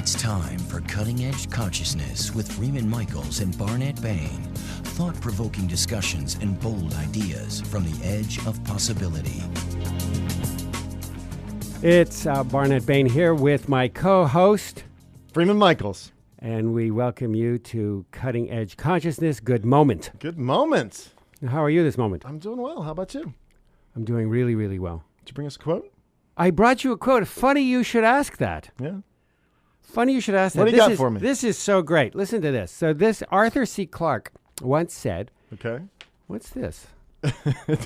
It's time for Cutting Edge Consciousness with Freeman Michaels and Barnett Bain. Thought-provoking discussions and bold ideas from the edge of possibility. It's Barnett Bain here with my co-host, Freeman Michaels. and we welcome you to Cutting Edge Consciousness. Good moment. Good moment. How are you this moment? I'm doing well. How about you? I'm doing really, really well. Did you bring us a quote? I brought you a quote. Funny you should ask that. Yeah. Funny you should ask that. What do you got for me? This is so great. Listen to this. So this Arthur C. Clarke once said, Okay. what's this?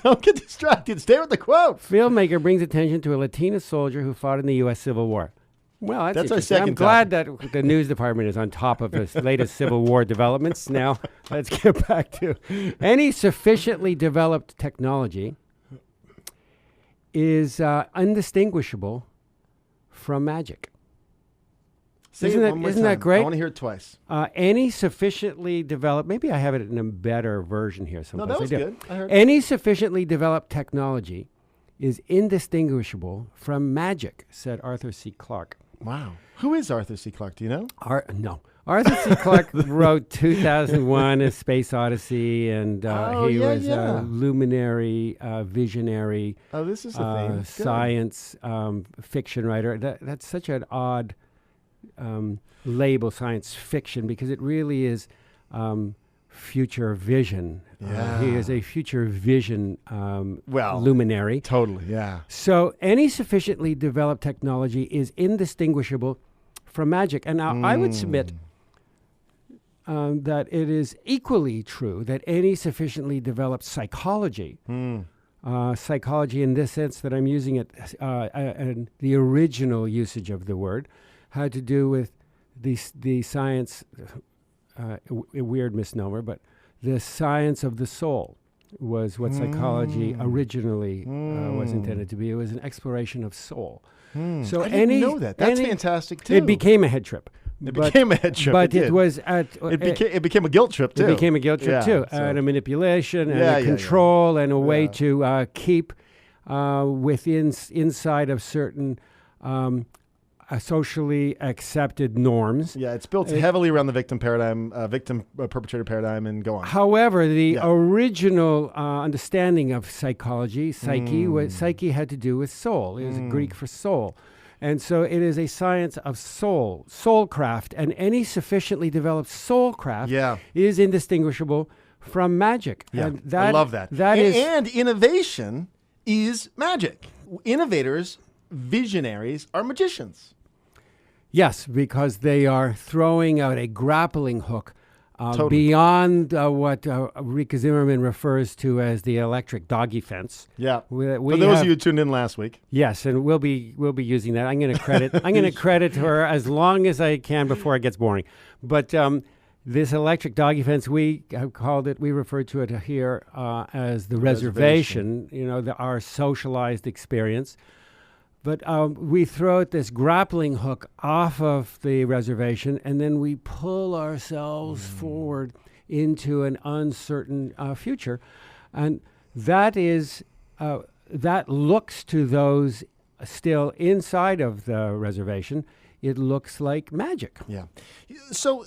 Don't get distracted. Stay with the quote. Filmmaker brings attention to a Latina soldier who fought in the U.S. Civil War. Well, that's our interesting. second I'm glad that the news department is on top of the latest Civil War developments. Now, let's get back to any sufficiently developed technology is undistinguishable from magic. Say Isn't it that- one more isn't that time. great? I want to hear it twice. Any sufficiently developed, maybe I have it in a better version here No, someplace. that I was do. good. I heard. Any sufficiently developed technology is indistinguishable from magic, said Arthur C. Clarke. Wow. Who is Arthur C. Clarke? Do you know? Arthur C. Clarke wrote 2001: A Space Odyssey, and he was yeah. a luminary, visionary, Oh, this is the thing. Good. science fiction writer. That's such an odd label, science fiction, because it really is future vision. Yeah. He is a future vision Well, luminary. Totally, yeah. So any sufficiently developed technology is indistinguishable from magic. And now I would submit that it is equally true that any sufficiently developed psychology, psychology in this sense that I'm using it, and the original usage of the word, had to do with the science, a weird misnomer, but the science of the soul was what psychology originally was intended to be. It was an exploration of soul. So I didn't know that. That's fantastic, too. It became a head trip. It became a head trip. But it it did. was at... It became a guilt trip, too. It became a guilt trip, Yeah, too. so- And a manipulation and Yeah, a yeah, control and a way Yeah. to keep inside of certain socially accepted norms. Yeah, it's built heavily around the victim paradigm, perpetrator paradigm, and go on. However, the Yeah. original understanding of psychology, psyche had to do with soul. It was Greek for soul. And so it is a science of soulcraft, and any sufficiently developed soulcraft Yeah. is indistinguishable from magic. Yeah, And I love that. And innovation is magic. Innovators, visionaries, are magicians. Yes, because they are throwing out a grappling hook Totally. beyond what Rika Zimmerman refers to as the electric doggy fence. Yeah. We For those have- of you who tuned in last week. Yes, and we'll be using that. I'm going to credit her as long as I can before it gets boring. But this electric doggy fence, we have called it. We refer to it here as the reservation. You know, our socialized experience. But we throw out this grappling hook off of the reservation, and then we pull ourselves forward into an uncertain future, and that is that looks to those still inside of the reservation. It looks like magic. Yeah. So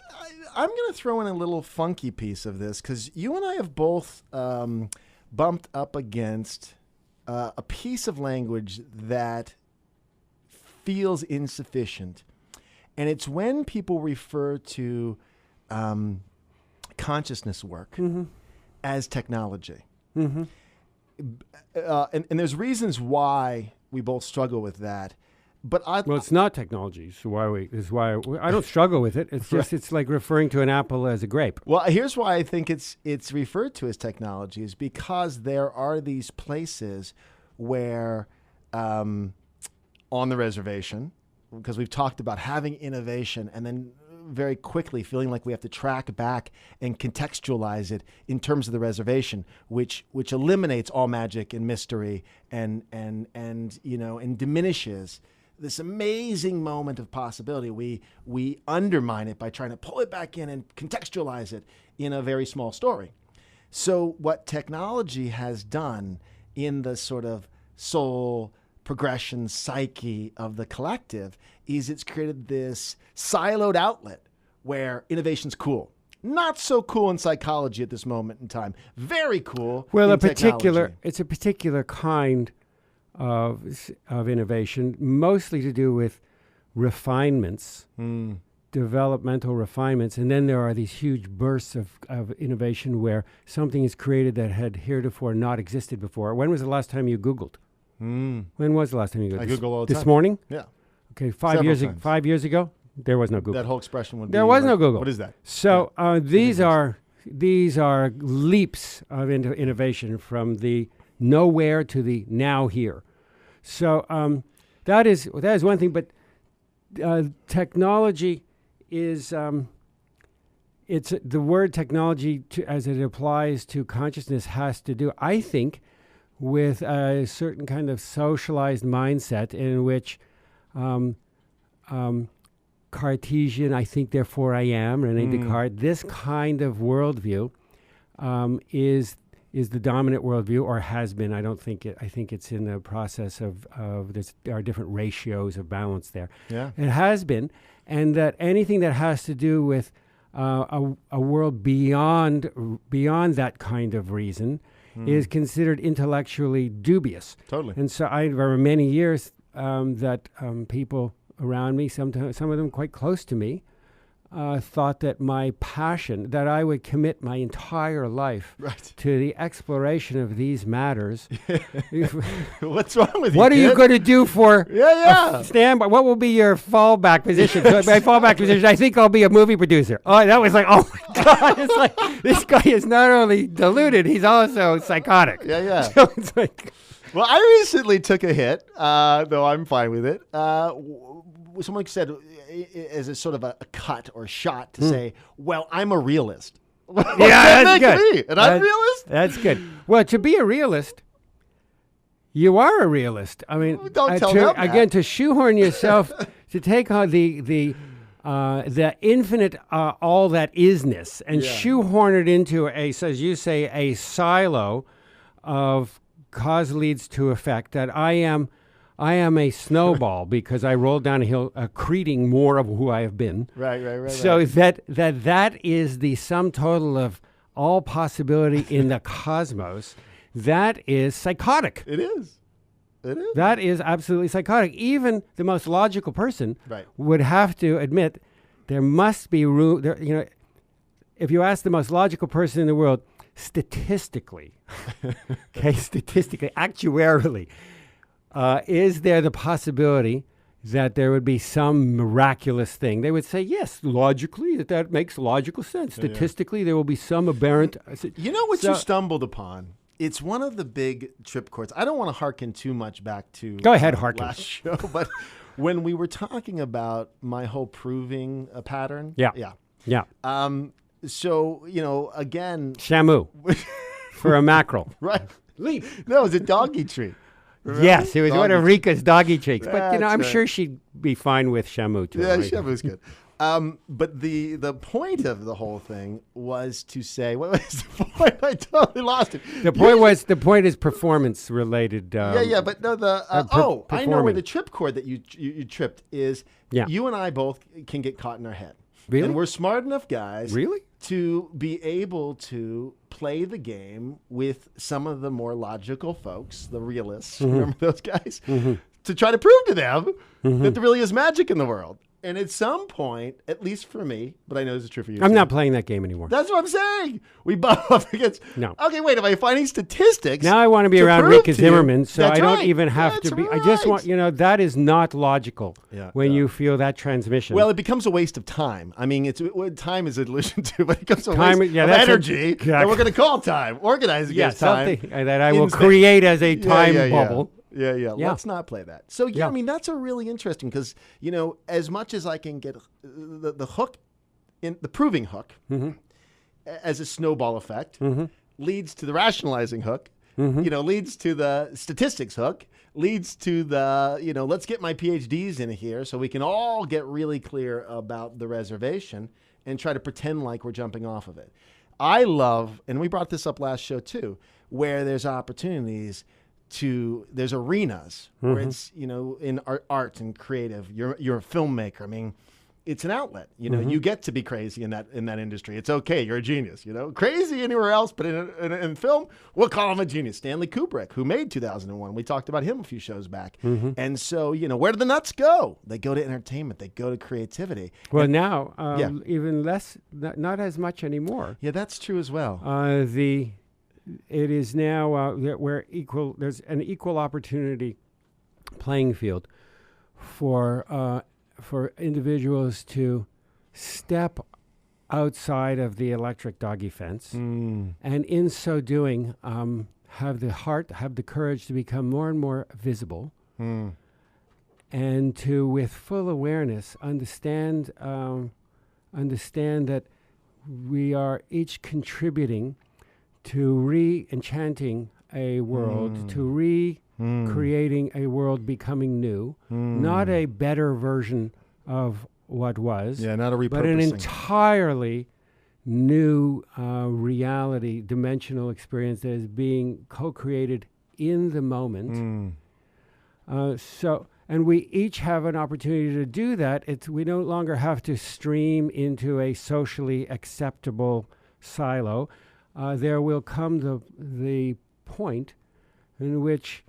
I'm going to throw in a little funky piece of this, because you and I have both bumped up against a piece of language that feels insufficient. And it's when people refer to consciousness work as technology. And there's reasons why we both struggle with that. But Well, it's not technology, so I don't struggle with it. It's just it's like referring to an apple as a grape. Well, here's why I think it's referred to as technology, is because there are these places where on the reservation, because we've talked about having innovation and then very quickly feeling like we have to track back and contextualize it in terms of the reservation, which eliminates all magic and mystery and diminishes this amazing moment of possibility. We undermine it by trying to pull it back in and contextualize it in a very small story. So what technology has done in the sort of soul progression psyche of the collective is it's created this siloed outlet where innovation's cool. Not so cool in psychology at this moment in time. Very cool. Well, in technology. it's a particular kind of innovation, mostly to do with refinements, developmental refinements, and then there are these huge bursts of innovation where something is created that had heretofore not existed before. When was the last time you Googled? When was the last time you Googled? I Google all the This time. morning? Yeah. Okay, Several times. 5 years ago, there was no Google. That whole expression would be. There was no like, Google. What is that? So these are leaps of innovation from the nowhere to the now here. So that is one thing. But technology is it's the word technology as it applies to consciousness has to do, I think, with a certain kind of socialized mindset in which Cartesian, I think, therefore I am, René Descartes, this kind of worldview is the dominant worldview, or has been. I think it's in the process of there are different ratios of balance there. Yeah. It has been, and that anything that has to do with a world beyond that kind of reason is considered intellectually dubious. Totally. And so for many years that people around me, some of them quite close to me, thought that my passion, that I would commit my entire life Right. to the exploration of these matters. What's wrong with you? What are you kid? going to do for Yeah. standby? What will be your fallback position? So my fallback position, I think I'll be a movie producer. Oh, that was like, oh my God. It's like, this guy is not only deluded, he's also psychotic. Yeah. So it's like, Well, I recently took a hit, though I'm fine with it. Someone said, as a sort of a cut or shot, to say, well, I'm a realist. yeah, that's good. Me? An unrealist? That's good. Well, to be a realist, you are a realist. I mean, Don't tell them that. again, to shoehorn yourself, to take on the infinite all that isness and shoehorn it into as you say, a silo of cause leads to effect, that I am a snowball because I rolled down a hill accreting more of who I have been. Right. So that is the sum total of all possibility in the cosmos. That is psychotic. It is. That is absolutely psychotic. Even the most logical person Right. would have to admit there must be room. If you ask the most logical person in the world, statistically, actuarially, is there the possibility that there would be some miraculous thing? They would say, yes, logically, that makes logical sense. Statistically, there will be some aberrant. You know what you stumbled upon? It's one of the big trip chords. I don't want to hearken too much back to Go ahead, hearken. last show, but when we were talking about my whole proving pattern. Yeah. So, again. Shamu for a mackerel. Right. Leap. No, it was a doggy treat. Remember? Yes, it was one of Doggy Rika's doggy treats. But, That's I'm right. sure she'd be fine with Shamu too. Yeah, right? Chef was good. But the point of the whole thing was to say, what was the point? I totally lost it. The point is performance related. But no, I know where performing. the trip chord that you tripped is. Yeah. You and I both can get caught in our head. Really? And we're smart enough guys. Really? To be able to play the game with some of the more logical folks, the realists. Remember those guys? To try to prove to them that there really is magic in the world. And at some point, at least for me, but I know this is true for you. I'm too. not playing that game anymore. That's what I'm saying. We butt up against. No. Okay, wait. Am I finding statistics? Now I want to be around prove Rika to you- Zimmerman, so That's I don't right. even have That's to be. I just right. want, that is not logical when yeah. you feel that transmission. Well, it becomes a waste of time. I mean, time is an illusion too, but it becomes a Time- waste yeah, of that's energy exactly. that we're going to call time, organizing yeah, as time. something that I will Instead- create as a time bubble. Yeah. Yeah. Let's not play that. So, Yeah. I mean, that's a really interesting because, as much as I can get the hook, in the proving hook, as a snowball effect, leads to the rationalizing hook, leads to the statistics hook, leads to the, let's get my PhDs in here so we can all get really clear about the reservation and try to pretend like we're jumping off of it. I love, and we brought this up last show too, where there's opportunities there's arenas where it's, in art and creative, you're a filmmaker. I mean, it's an outlet. You get to be crazy in that industry. It's okay. You're a genius. Crazy anywhere else, but in film, we'll call him a genius. Stanley Kubrick, who made 2001. We talked about him a few shows back. And so, where do the nuts go? They go to entertainment. They go to creativity. Well, now even less, not as much anymore. Yeah, that's true as well. It is now where there's an equal opportunity playing field for individuals to step outside of the electric doggy fence, and in so doing, have the courage to become more and more visible, and to, with full awareness, understand that we are each contributing to re-enchanting a world, to creating a world becoming new, not a better version of what was, not a repurposing, but an entirely new reality, dimensional experience that is being co-created in the moment. And we each have an opportunity to do that. We no longer have to stream into a socially acceptable silo. There will come the point in which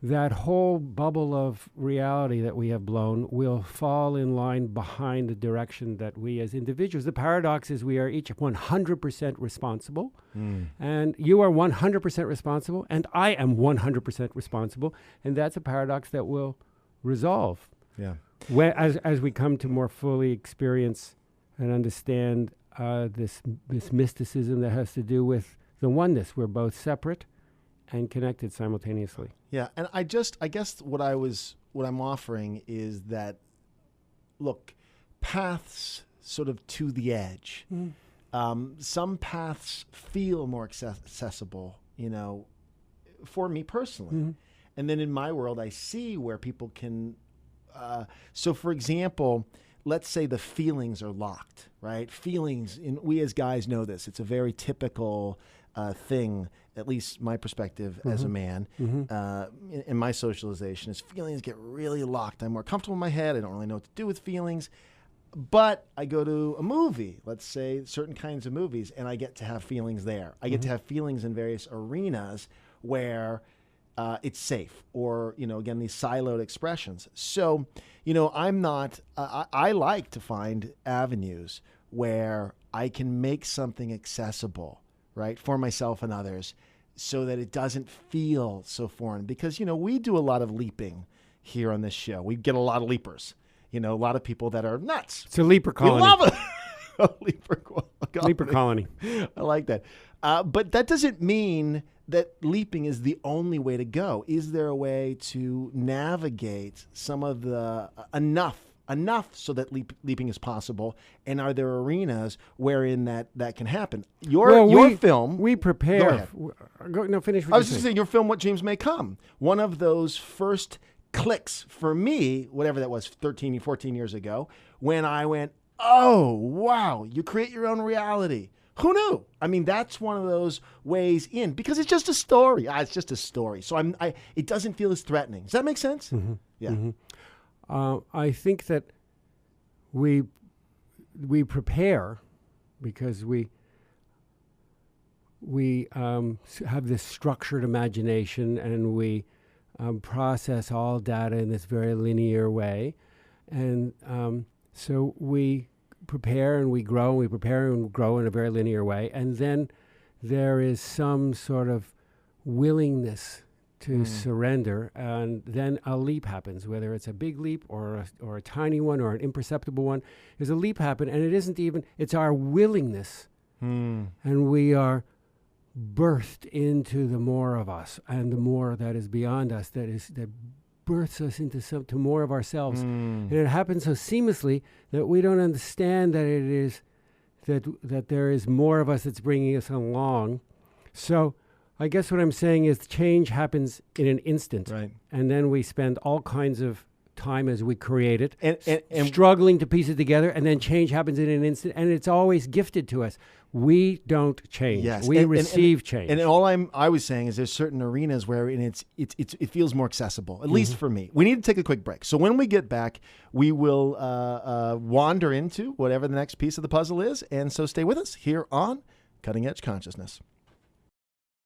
that whole bubble of reality that we have blown will fall in line behind the direction that we as individuals. The paradox is we are each 100% responsible, and you are 100% responsible, and I am 100% responsible, and that's a paradox that will resolve. Yeah. As we come to more fully experience and understand this mysticism that has to do with the oneness. We're both separate and connected simultaneously. Yeah, and I guess what I'm offering is that, look, paths sort of to the edge. Some paths feel more accessible, for me personally. And then in my world, I see where people can. So, for example, let's say the feelings are locked, right? Feelings, we as guys know this. It's a very typical thing, at least my perspective as a man, in my socialization, is feelings get really locked. I'm more comfortable in my head. I don't really know what to do with feelings. But I go to a movie, let's say certain kinds of movies, and I get to have feelings there. I get to have feelings in various arenas where it's safe, or, again, these siloed expressions. So, I'm not, I like to find avenues where I can make something accessible, right, for myself and others, so that it doesn't feel so foreign. Because, we do a lot of leaping here on this show. We get a lot of leapers, a lot of people that are nuts. It's a leaper colony. We love it. Leaper colony. I like that. But that doesn't mean that leaping is the only way to go. Is there a way to navigate some of the enough so that leaping is possible? And are there arenas wherein that can happen? Your film. We prepare. Go ahead. Finish. I was just saying, your film, What Dreams May Come. One of those first clicks for me, whatever that was, 13, 14 years ago, when I went, oh, wow, you create your own reality. Who knew? I mean, that's one of those ways in, because it's just a story. It's just a story. So it doesn't feel as threatening. Does that make sense? Yeah. I think that we prepare because we have this structured imagination, and we process all data in this very linear way. And so we prepare and we grow, and we prepare and grow in a very linear way. And then there is some sort of willingness to surrender, and then a leap happens, whether it's a big leap or a tiny one or an imperceptible one. There's a leap happen, and it isn't even, it's our willingness. And we are birthed into the more of us, and the more that is beyond us, that births us into to more of ourselves. And it happens so seamlessly that we don't understand that it is that there is more of us that's bringing us along. So I guess what I'm saying is change happens in an instant. Right. And then we spend all kinds of time as we create it, And struggling to piece it together, and then change happens in an instant, and it's always gifted to us. We don't change. yes, We and- receive change. And all I was saying is there's certain arenas where it feels more accessible, at least for me. We need to take a quick break. So when we get back, we will wander into whatever the next piece of the puzzle is. And so stay with us here on Cutting Edge Consciousness.